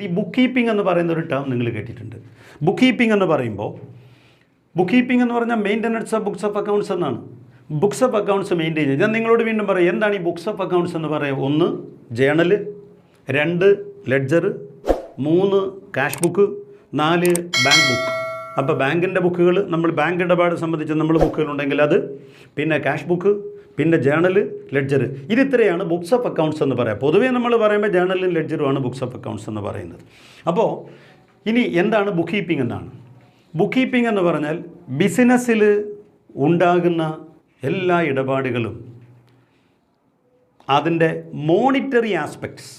ഈ book keeping എന്ന് പറയുന്ന ഒരു ടേം നിങ്ങൾ കേട്ടിട്ടുണ്ട്. ബുക്ക് കീപ്പിംഗ് എന്ന് പറയുമ്പോൾ എന്ന് പറഞ്ഞാൽ maintenance of books of accounts എന്നാണ്. ബുക്സ് ഓഫ് അക്കൗണ്ട്സ് മെയിൻറ്റെയിൻ ചെയ്യുക. ഞാൻ നിങ്ങളോട് വീണ്ടും പറയാം, എന്താണ് ഈ ബുക്സ് ഓഫ് അക്കൗണ്ട്സ് എന്ന് പറയാം? 1 journal, 2 ledger, 3 cash book, 4 bank book. അപ്പോൾ ബാങ്കിൻ്റെ ബുക്കുകൾ, നമ്മൾ ബാങ്ക് ഇടപാട് സംബന്ധിച്ച് നമ്മൾ ബുക്കുകളുണ്ടെങ്കിൽ അത്, പിന്നെ ക്യാഷ് ബുക്ക്, പിന്നെ ജേണൽ, ലെഡ്ജർ, ഇതിത്രയാണ് ബുക്സ് ഓഫ് അക്കൗണ്ട്സ് എന്ന് പറയാം. പൊതുവേ നമ്മൾ പറയുമ്പോൾ ജേണലും ലെഡ്ജറുമാണ് ബുക്സ് ഓഫ് അക്കൗണ്ട്സ് എന്ന് പറയുന്നത്. അപ്പോൾ ഇനി എന്താണ് ബുക്ക് കീപ്പിംഗ് എന്നാണ്. ബുക്ക് കീപ്പിംഗ് എന്ന് പറഞ്ഞാൽ ബിസിനസ്സിൽ ഉണ്ടാകുന്ന എല്ലാ ഇടപാടുകളും അതിൻ്റെ മോണിറ്ററി ആസ്പെക്ട്സ്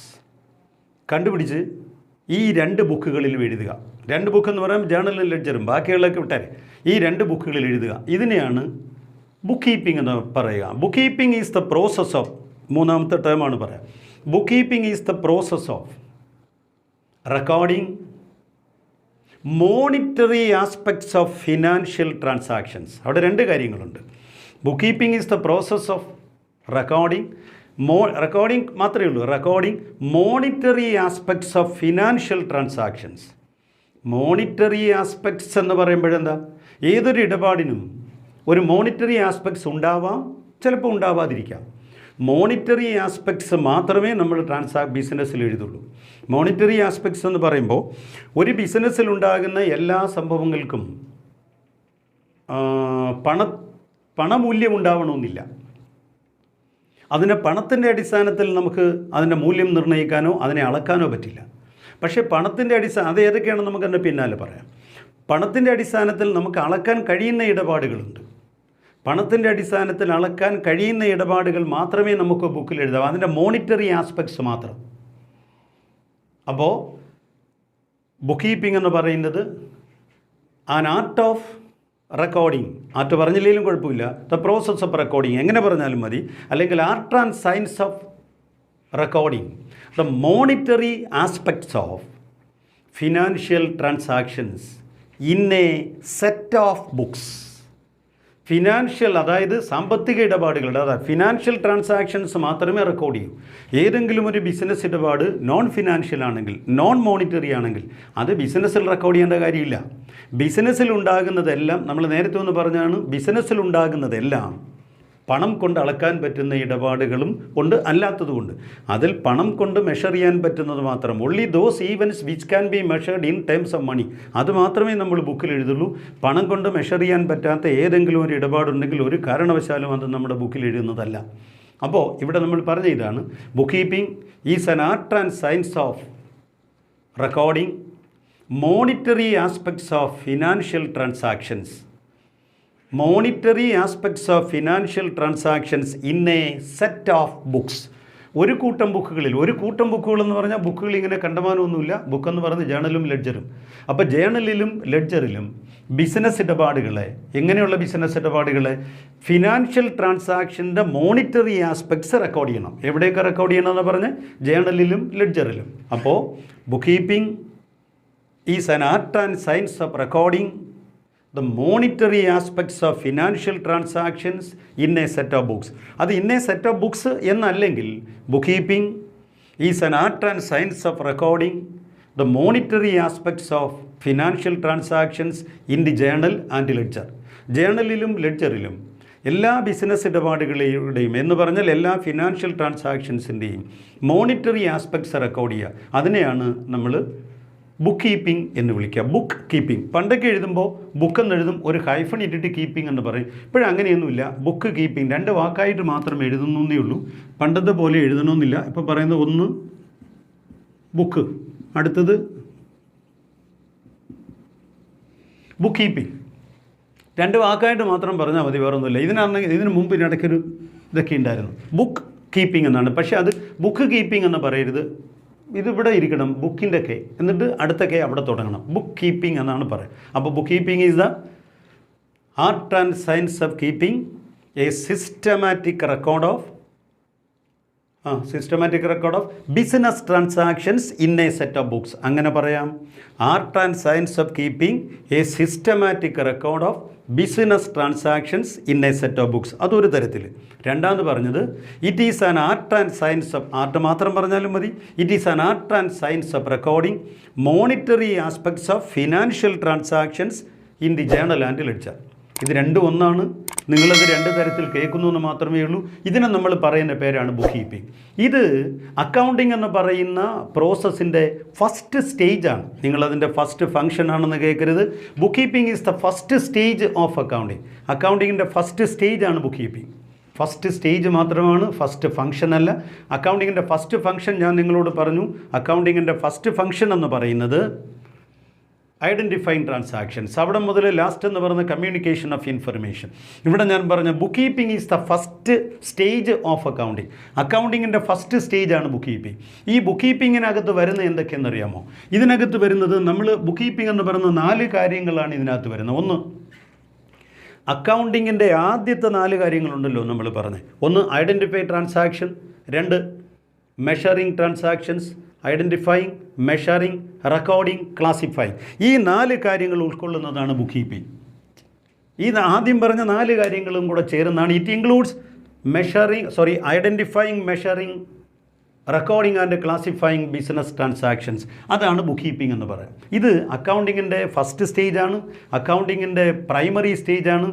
കണ്ടുപിടിച്ച് ഈ 2 ബുക്കുകളിൽ എഴുതുക. 2 ബുക്ക് എന്ന് പറയുമ്പോൾ ജേണലും ലെഡ്ജറും, ബാക്കിയുള്ളതൊക്കെ വിട്ടാരെ ഈ 2 ബുക്കുകളിൽ എഴുതുക. ഇതിനെയാണ് ബുക്ക് കീപ്പിംഗ് എന്ന് പറയുക. Book keeping is the process of, മൂന്നാമത്തെ ടേമാണ് പറയാം. Book keeping is the process of recording monetary aspects of financial transactions. അവിടെ 2 കാര്യങ്ങളുണ്ട്. Book keeping is the process of recording മാത്രമേ ഉള്ളൂ, recording monetary aspects of financial transactions. Monetary aspects എന്ന് പറയുമ്പോഴെന്താ, ഏതൊരു ഇടപാടിനും ഒരു monetary aspects ഉണ്ടാവാം, ചിലപ്പോൾ ഉണ്ടാവാതിരിക്കാം. മോണിറ്ററി ആസ്പെക്ട്സ് മാത്രമേ നമ്മൾ ബിസിനസ്സിൽ എഴുതുള്ളൂ. മോണിറ്ററി ആസ്പെക്ട്സ് എന്ന് പറയുമ്പോൾ ഒരു ബിസിനസ്സിലുണ്ടാകുന്ന എല്ലാ സംഭവങ്ങൾക്കും പണമൂല്യം ഉണ്ടാവണമെന്നില്ല. അതിനെ പണത്തിൻ്റെ അടിസ്ഥാനത്തിൽ നമുക്ക് അതിൻ്റെ മൂല്യം നിർണ്ണയിക്കാനോ അതിനെ അളക്കാനോ പറ്റില്ല. പക്ഷേ പണത്തിൻ്റെ അത് ഏതൊക്കെയാണെന്ന് നമുക്ക് അതിൻ്റെ പിന്നാലെ പറയാം. പണത്തിൻ്റെ അടിസ്ഥാനത്തിൽ നമുക്ക് അളക്കാൻ കഴിയുന്ന ഇടപാടുകളുണ്ട്. പണത്തിൻ്റെ അടിസ്ഥാനത്തിൽ അളക്കാൻ കഴിയുന്ന ഇടപാടുകൾ മാത്രമേ നമുക്ക് ബുക്കിൽ എഴുതാം, അതിൻ്റെ മോണിറ്ററി ആസ്പെക്ട്സ് മാത്രം. അപ്പോൾ ബുക്ക് കീപ്പിംഗ് എന്ന് പറയുന്നത് an art of recording. Art പറഞ്ഞില്ലെങ്കിലും കുഴപ്പമില്ല, ദ പ്രോസസ് ഓഫ് റെക്കോർഡിങ് എങ്ങനെ പറഞ്ഞാലും മതി, അല്ലെങ്കിൽ art and science of recording the monetary aspects of financial transactions in A set of books. Financial, അതായത് സാമ്പത്തിക ഇടപാടുകളുടെ, അതായത് ഫിനാൻഷ്യൽ ട്രാൻസാക്ഷൻസ് മാത്രമേ റെക്കോർഡ് ചെയ്യൂ. ഏതെങ്കിലും ഒരു ബിസിനസ് ഇടപാട് നോൺ ഫിനാൻഷ്യൽ ആണെങ്കിൽ, നോൺ മോണിറ്ററി ആണെങ്കിൽ അത് ബിസിനസ്സിൽ റെക്കോർഡ് ചെയ്യേണ്ട കാര്യമില്ല. ബിസിനസ്സിൽ ഉണ്ടാകുന്നതെല്ലാം, നമ്മൾ നേരത്തെ ഒന്ന് പറഞ്ഞാണ്, ബിസിനസ്സിൽ ഉണ്ടാകുന്നതെല്ലാം പണം കൊണ്ട് അളക്കാൻ പറ്റുന്ന ഇടപാടുകളും ഉണ്ട്, അല്ലാത്തതുകൊണ്ട്. അതിൽ പണം കൊണ്ട് മെഷർ ചെയ്യാൻ പറ്റുന്നത് മാത്രം, only those events which can be measured in terms of money, അത് മാത്രമേ നമ്മൾ ബുക്കിൽ എഴുതുള്ളൂ. പണം കൊണ്ട് മെഷർ ചെയ്യാൻ പറ്റാത്ത ഏതെങ്കിലും ഒരു ഇടപാടുണ്ടെങ്കിൽ ഒരു കാരണവശാലും അത് നമ്മുടെ ബുക്കിൽ എഴുതുന്നതല്ല. അപ്പോൾ ഇവിടെ നമ്മൾ പറഞ്ഞ ഇതാണ്, book keeping is an art and science of recording monetary aspects of financial transactions. Monetary aspects of financial transactions in A set of books. ഒരു കൂട്ടം ബുക്കുകൾ എന്ന് പറഞ്ഞാൽ ബുക്കുകൾ ഇങ്ങനെ കണ്ടമാനമൊന്നുമില്ല. ബുക്കെന്ന് പറയുന്നത് ജേണലും ലെഡ്ജറും. അപ്പോൾ ജേണലിലും ലെഡ്ജറിലും ബിസിനസ് ഇടപാടുകളെ, എങ്ങനെയുള്ള ബിസിനസ് ഇടപാടുകളെ, ഫിനാൻഷ്യൽ ട്രാൻസാക്ഷൻ്റെ മോണിറ്ററി ആസ്പെക്ട്സ് റെക്കോർഡ് ചെയ്യണം. എവിടെയൊക്കെ റെക്കോർഡ് ചെയ്യണമെന്ന് പറഞ്ഞ് ജേണലിലും ലെഡ്ജറിലും. അപ്പോൾ book keeping is an art and science of recording the monetary aspects of financial transactions in a set of books. അത് in a set of books എന്നല്ലെങ്കിൽ bookkeeping is an art and science of recording the monetary aspects of financial transactions in the journal and ledger. ജേണലിലും ലെഡ്ജറിലും എല്ലാ business ഇടപാടുകളുടെയും എന്ന് പറഞ്ഞാൽ എല്ലാ financial ട്രാൻസാക്ഷൻസിൻ്റെയും monetary aspects record ചെയ്യുക. അതിനെയാണ് നമ്മൾ book keeping എന്ന് വിളിക്കുക. Book keeping പണ്ടൊക്കെ എഴുതുമ്പോൾ ബുക്ക് എന്ന് എഴുതും, ഒരു ഹൈഫൺ ഇട്ടിട്ട് കീപ്പിംഗ് എന്ന് പറയും. ഇപ്പോഴങ്ങനെയൊന്നുമില്ല, ബുക്ക് കീപ്പിംഗ് 2 വാക്കായിട്ട് മാത്രം എഴുതുന്നേ ഉള്ളൂ. പണ്ടത്തെ പോലെ എഴുതണമെന്നില്ല. ഇപ്പോൾ പറയുന്നത് ഒന്ന് ബുക്ക്, അടുത്തത് ബുക്ക് കീപ്പിംഗ്. 2 വാക്കായിട്ട് മാത്രം പറഞ്ഞാൽ മതി, വേറൊന്നുമില്ല. ഇതിന് മുമ്പ് ഇടയ്ക്കൊരു ഇതൊക്കെ ഉണ്ടായിരുന്നു, ബുക്ക് കീപ്പിംഗ് എന്നാണ്. പക്ഷേ അത് ബുക്ക് കീപ്പിംഗ് എന്ന് പറയരുത്, ഇതിവിടെ ഇരിക്കണം, ബുക്കിൻ്റെ കെ, എന്നിട്ട് അടുത്ത കെ അവിടെ തുടങ്ങണം. ബുക്ക് കീപ്പിംഗ് എന്നാണ് പറയുക. അപ്പോൾ book keeping is the art and science of keeping A systematic record of business transactions in A set of books. അങ്ങനെ പറയാം, art and science of keeping A systematic record of business transactions in A set of books. അതൊരു തരത്തിൽ. രണ്ടാമത് പറഞ്ഞത് it is an art and science of, art മാത്രം പറഞ്ഞാലും മതി, it is an art and science of recording monetary aspects of financial transactions in the journal and ledger. ഇത് രണ്ടും ഒന്നാണ്. നിങ്ങളത് രണ്ട് തരത്തിൽ കേൾക്കുന്നു എന്ന് മാത്രമേ ഉള്ളൂ. ഇതിനെ നമ്മൾ പറയുന്ന പേരാണ് ബുക്ക് കീപ്പിംഗ്. ഇത് അക്കൗണ്ടിങ് എന്ന് പറയുന്ന പ്രോസസ്സിൻ്റെ ഫസ്റ്റ് സ്റ്റേജാണ്. നിങ്ങളതിൻ്റെ ഫസ്റ്റ് ഫംഗ്ഷൻ ആണെന്ന് കേൾക്കരുത്. Book keeping is the first stage of accounting. അക്കൗണ്ടിങ്ങിൻ്റെ ഫസ്റ്റ് സ്റ്റേജാണ് ബുക്ക് കീപ്പിംഗ്. ഫസ്റ്റ് സ്റ്റേജ് മാത്രമാണ്, ഫസ്റ്റ് ഫംഗ്ഷൻ അല്ല. അക്കൗണ്ടിങ്ങിൻ്റെ ഫസ്റ്റ് ഫംഗ്ഷൻ ഞാൻ നിങ്ങളോട് പറഞ്ഞു. അക്കൗണ്ടിങ്ങിൻ്റെ ഫസ്റ്റ് ഫംഗ്ഷൻ എന്ന് പറയുന്നത് ഐഡൻറ്റിഫൈങ് ട്രാൻസാക്ഷൻസ്. അവിടെ മുതൽ ലാസ്റ്റ് എന്ന് പറയുന്ന കമ്മ്യൂണിക്കേഷൻ ഓഫ് ഇൻഫർമേഷൻ. ഇവിടെ ഞാൻ പറഞ്ഞ book keeping is the first stage of accounting. അക്കൗണ്ടിങ്ങിൻ്റെ ഫസ്റ്റ് സ്റ്റേജാണ് ബുക്ക് കീപ്പിംഗ്. ഈ ബുക്ക് കീപ്പിങ്ങിനകത്ത് വരുന്ന എന്തൊക്കെയെന്നറിയാമോ? ഇതിനകത്ത് വരുന്നത്, നമ്മൾ ബുക്ക് കീപ്പിംഗ് എന്ന് പറയുന്ന 4 കാര്യങ്ങളാണ് ഇതിനകത്ത് വരുന്നത്. ഒന്ന്, അക്കൗണ്ടിങ്ങിൻ്റെ ആദ്യത്തെ 4 കാര്യങ്ങളുണ്ടല്ലോ നമ്മൾ പറഞ്ഞത്. ഒന്ന്, identify transaction. 2, measuring transactions. Identifying, measuring, recording, classifying. ഈ 4 കാര്യങ്ങൾ ഉൾക്കൊള്ളുന്നതാണ് ബുക്ക് കീപ്പിംഗ്. ഈ ആദ്യം പറഞ്ഞ 4 കാര്യങ്ങളും കൂടെ ചേരുന്നതാണ്. It includes identifying, measuring, recording and classifying business transactions. അതാണ് ബുക്ക് കീപ്പിംഗ് എന്ന് പറയുന്നത്. ഇത് അക്കൗണ്ടിങ്ങിൻ്റെ ഫസ്റ്റ് സ്റ്റേജാണ്, അക്കൗണ്ടിങ്ങിൻ്റെ പ്രൈമറി സ്റ്റേജാണ്.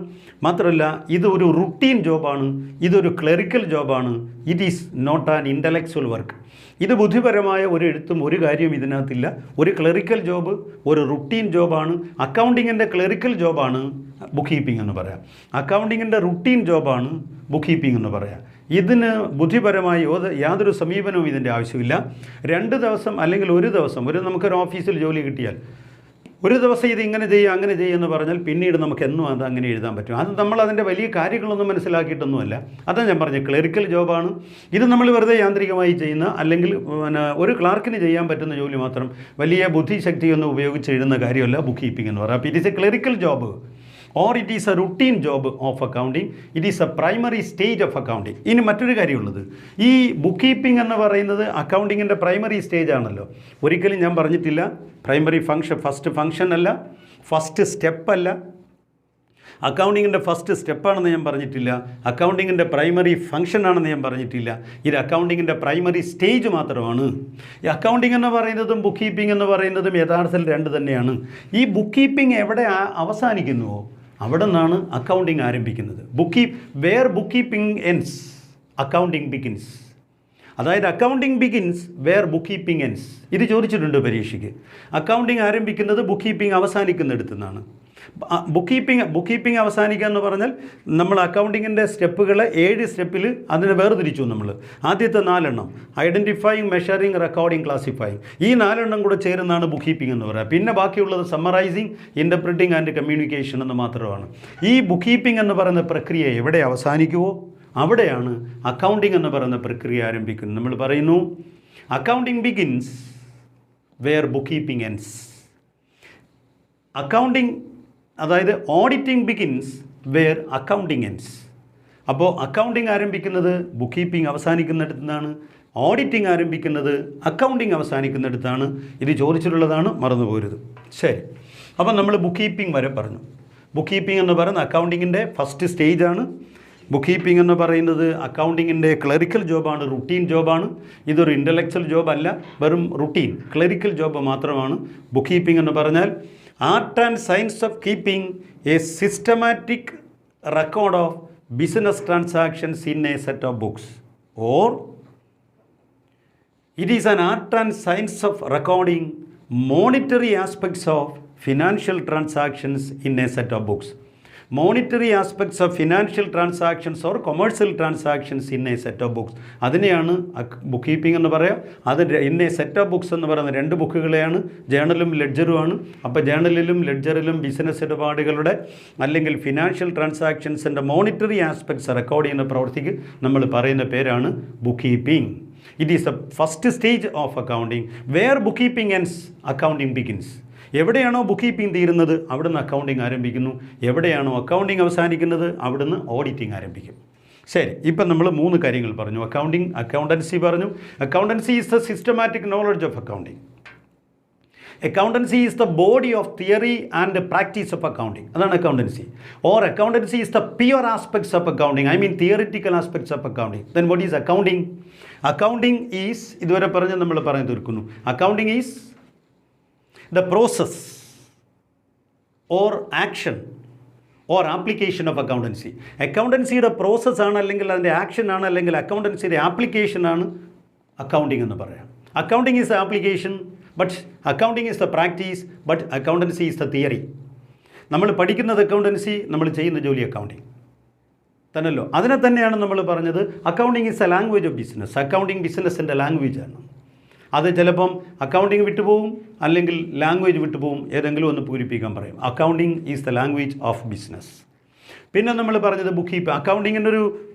മാത്രമല്ല ഇതൊരു റുട്ടീൻ ജോബാണ്, ഇതൊരു ക്ലറിക്കൽ ജോബാണ്. It is not an intellectual work. ഇത് ബുദ്ധിപരമായ ഒരു എഴുത്തും ഒരു കാര്യവും ഇതിനകത്തില്ല. ഒരു ക്ലറിക്കൽ ജോബ്, ഒരു റുട്ടീൻ ജോബാണ്. അക്കൗണ്ടിങ്ങിൻ്റെ ക്ലറിക്കൽ ജോബാണ് ബുക്ക് കീപ്പിംഗ് എന്ന് പറയാം. അക്കൗണ്ടിങ്ങിൻ്റെ റുട്ടീൻ ജോബാണ് ബുക്ക് കീപ്പിംഗ് എന്ന് പറയാം. ഇതിന് ബുദ്ധിപരമായി യാതൊരു സമീപനവും ഇതിൻ്റെ ആവശ്യമില്ല. 2 ദിവസം അല്ലെങ്കിൽ 1 ദിവസം, നമുക്കൊരു ഓഫീസിൽ ജോലി കിട്ടിയാൽ ഒരു ദിവസം ഇത് ഇങ്ങനെ ചെയ്യുക അങ്ങനെ ചെയ്യുമെന്ന് പറഞ്ഞാൽ പിന്നീട് നമുക്ക് എന്നും അത് അങ്ങനെ എഴുതാൻ പറ്റും. അത് നമ്മൾ അതിൻ്റെ വലിയ കാര്യങ്ങളൊന്നും മനസ്സിലാക്കിയിട്ടൊന്നുമല്ല. അതാണ് ഞാൻ പറഞ്ഞത്, ക്ലറിക്കൽ ജോബാണ്. ഇത് നമ്മൾ വെറുതെ യാന്ത്രികമായി ചെയ്യുന്ന, അല്ലെങ്കിൽ ഒരു ക്ലാർക്കിന് ചെയ്യാൻ പറ്റുന്ന ജോലി മാത്രം, വലിയ ബുദ്ധിശക്തിയൊന്നും ഉപയോഗിച്ച് എഴുതുന്ന കാര്യമല്ല ബുക്ക് കീപ്പിംഗ് എന്ന് പറയാം. അപ്പോൾ it is A clerical job or it is A routine job of accounting. It is A primary stage of accounting. ഇനി മറ്റൊരു കാര്യമുള്ളത്, ഈ ബുക്ക് കീപ്പിംഗ് എന്ന് പറയുന്നത് അക്കൗണ്ടിങ്ങിൻ്റെ പ്രൈമറി സ്റ്റേജ് ആണല്ലോ. ഒരിക്കലും ഞാൻ പറഞ്ഞിട്ടില്ല പ്രൈമറി ഫംഗ്ഷൻ ഫസ്റ്റ് ഫംഗ്ഷൻ അല്ല, ഫസ്റ്റ് സ്റ്റെപ്പല്ല. അക്കൗണ്ടിങ്ങിൻ്റെ ഫസ്റ്റ് സ്റ്റെപ്പാണെന്ന് ഞാൻ പറഞ്ഞിട്ടില്ല. അക്കൗണ്ടിങ്ങിൻ്റെ പ്രൈമറി ഫംഗ്ഷൻ ആണെന്ന് ഞാൻ പറഞ്ഞിട്ടില്ല. ഇത് അക്കൗണ്ടിങ്ങിൻ്റെ പ്രൈമറി സ്റ്റേജ് മാത്രമാണ്. ഈ അക്കൗണ്ടിങ് എന്ന് പറയുന്നതും ബുക്ക് കീപ്പിംഗ് എന്ന് പറയുന്നതും യഥാർത്ഥത്തിൽ 2 തന്നെയാണ്. ഈ ബുക്ക് കീപ്പിംഗ് എവിടെ അവസാനിക്കുന്നുവോ അവിടെ നിന്നാണ് അക്കൗണ്ടിങ് ആരംഭിക്കുന്നത്. Where book keeping ends accounting begins. അതായത് accounting begins where book keeping ends. ഇത് ചോദിച്ചിട്ടുണ്ട് പരീക്ഷയ്ക്ക്. അക്കൗണ്ടിങ് ആരംഭിക്കുന്നത് ബുക്ക് കീപ്പിംഗ് അവസാനിക്കുന്നിടത്തു നിന്നാണ്. ബുക്ക് കീപ്പിംഗ് അവസാനിക്കുക എന്ന് പറഞ്ഞാൽ നമ്മൾ അക്കൗണ്ടിങ്ങിൻ്റെ സ്റ്റെപ്പുകളെ 7 സ്റ്റെപ്പിൽ അതിനെ വേർതിരിച്ചു. നമ്മൾ ആദ്യത്തെ 4 എണ്ണം ഐഡൻറ്റിഫൈങ്, മെഷറിംഗ്, റെക്കോർഡിംഗ്, ക്ലാസിഫൈങ്, ഈ 4 എണ്ണം കൂടെ ചേരുന്നതാണ് ബുക്ക് കീപ്പിംഗ് എന്ന് പറയുക. പിന്നെ ബാക്കിയുള്ളത് സമ്മറൈസിങ്, ഇൻ്റർപ്രിറ്റിംഗ് ആൻഡ് കമ്മ്യൂണിക്കേഷൻ എന്ന് മാത്രമാണ്. ഈ ബുക്ക് കീപ്പിംഗ് എന്ന് പറയുന്ന പ്രക്രിയ എവിടെ അവസാനിക്കുമോ അവിടെയാണ് അക്കൗണ്ടിങ് എന്ന് പറയുന്ന പ്രക്രിയ ആരംഭിക്കുന്നത്. നമ്മൾ പറയുന്നു accounting begins where book keeping ends. Accounting, അതായത് auditing begins where accounting ends. അപ്പോൾ അക്കൗണ്ടിങ് ആരംഭിക്കുന്നത് ബുക്ക് കീപ്പിംഗ് അവസാനിക്കുന്നിടത്തു നിന്നാണ്, ഓഡിറ്റിംഗ് ആരംഭിക്കുന്നത് അക്കൗണ്ടിങ് അവസാനിക്കുന്നിടത്താണ്. ഇത് ചോദിച്ചിട്ടുള്ളതാണ്, മറന്നു പോരുത്. ശരി, അപ്പം നമ്മൾ ബുക്ക് കീപ്പിംഗ് വരെ പറഞ്ഞു. ബുക്ക് കീപ്പിംഗ് എന്ന് പറയുന്നത് അക്കൗണ്ടിങ്ങിൻ്റെ ഫസ്റ്റ് സ്റ്റേജാണ്. ബുക്ക് കീപ്പിംഗ് എന്ന് പറയുന്നത് അക്കൗണ്ടിങ്ങിൻ്റെ ക്ലറിക്കൽ ജോബാണ്, റുട്ടീൻ ജോബാണ്. ഇതൊരു ഇൻ്റലക്ച്വൽ ജോബല്ല, വെറും റുട്ടീൻ ക്ലറിക്കൽ ജോബ് മാത്രമാണ് ബുക്ക് കീപ്പിംഗ് എന്ന് പറഞ്ഞാൽ. Art and science of keeping A systematic record of business transactions in A set of books, or it is an art and science of recording monetary aspects of financial transactions in A set of books. Monetary aspects of financial transactions or commercial transactions in A set of books, അതിനെയാണ് book keeping എന്ന് പറയാം. അത് in A set of books എന്ന് പറയുന്ന 2 ബുക്കുകളെയാണ്, ജേണലും ലെഡ്ജറുമാണ്. അപ്പോൾ ജേണലിലും ലെഡ്ജറിലും business ഇടപാടുകളുടെ അല്ലെങ്കിൽ financial ട്രാൻസാക്ഷൻസിൻ്റെ മോണിറ്ററി ആസ്പെക്ട്സ് റെക്കോർഡ് ചെയ്യുന്ന പ്രവൃത്തിക്ക് നമ്മൾ പറയുന്ന പേരാണ് book keeping. It is a first stage of accounting where book keeping ends accounting begins. എവിടെയാണോ ബുക്ക് കീപ്പിംഗ് തീരുന്നത് അവിടുന്ന് അക്കൗണ്ടിങ് ആരംഭിക്കുന്നു. എവിടെയാണോ അക്കൗണ്ടിങ് അവസാനിക്കുന്നത് അവിടുന്ന് ഓഡിറ്റിംഗ് ആരംഭിക്കും. ശരി, ഇപ്പം നമ്മൾ 3 കാര്യങ്ങൾ പറഞ്ഞു. അക്കൗണ്ടൻസി പറഞ്ഞു. Accountancy is the systematic knowledge of accounting. Accountancy is the body of theory and the practice of accounting. അതാണ് accountancy. Or accountancy is the pure aspects of accounting. I mean theoretical aspects of accounting. Then what is accounting? Accounting is, ഇതുവരെ പറഞ്ഞ് നമ്മൾ പറഞ്ഞു തീർക്കുന്നു. Accounting is the process or action or application of accountancy. അക്കൗണ്ടൻസിയുടെ പ്രോസസ്സാണ്, അല്ലെങ്കിൽ അതിൻ്റെ action ആണ്, അല്ലെങ്കിൽ അക്കൗണ്ടൻസിയുടെ ആപ്ലിക്കേഷൻ ആണ് അക്കൗണ്ടിങ് എന്ന് പറയാം. Accounting is the application, but accounting is the practice, but accountancy is the theory. നമ്മൾ പഠിക്കുന്നത് അക്കൗണ്ടൻസി, നമ്മൾ ചെയ്യുന്ന ജോലി അക്കൗണ്ടിങ് തന്നെയല്ലോ. അതിനെ തന്നെയാണ് നമ്മൾ പറഞ്ഞത് accounting is A language of business. Accounting ബിസിനസ്സിൻ്റെ ലാംഗ്വേജാണ്. അത് ചിലപ്പം അക്കൗണ്ടിങ് വിട്ടുപോകും, അല്ലെങ്കിൽ ലാംഗ്വേജ് വിട്ടുപോകും, ഏതെങ്കിലും ഒന്ന് പൂരിപ്പിക്കാൻ പറയും. Accounting is the language of business. പിന്നെ നമ്മൾ പറഞ്ഞത് ബുക്ക് കീപ്പിംഗ്. അക്കൗണ്ടിങ്ങിൻ്റെ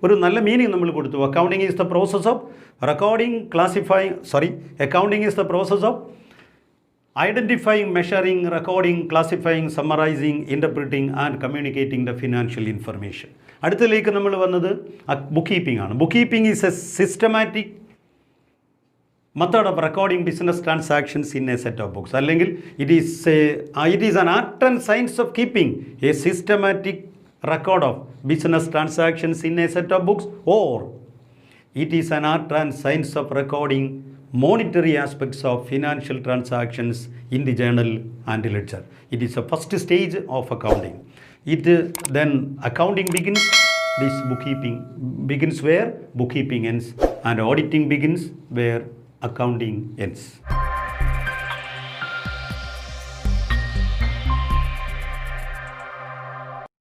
ഒരു നല്ല മീനിങ് നമ്മൾ കൊടുത്തു. Accounting is the process of recording, accounting is the process of identifying, measuring, recording, classifying, summarising, interpreting and communicating the financial information. അടുത്തതിലേക്ക് നമ്മൾ വന്നത് ബുക്ക് കീപ്പിംഗ് ആണ്. Book keeping is a systematic method of recording business transactions in a set of books. അല്ലെങ്കിൽ it is an art and science of keeping a systematic record of business transactions in a set of books, or it is an art and science of recording monetary aspects of financial transactions in the journal and ledger. It is the first stage of accounting. Then accounting begins. This bookkeeping begins where bookkeeping ends, and auditing begins where accounting ends.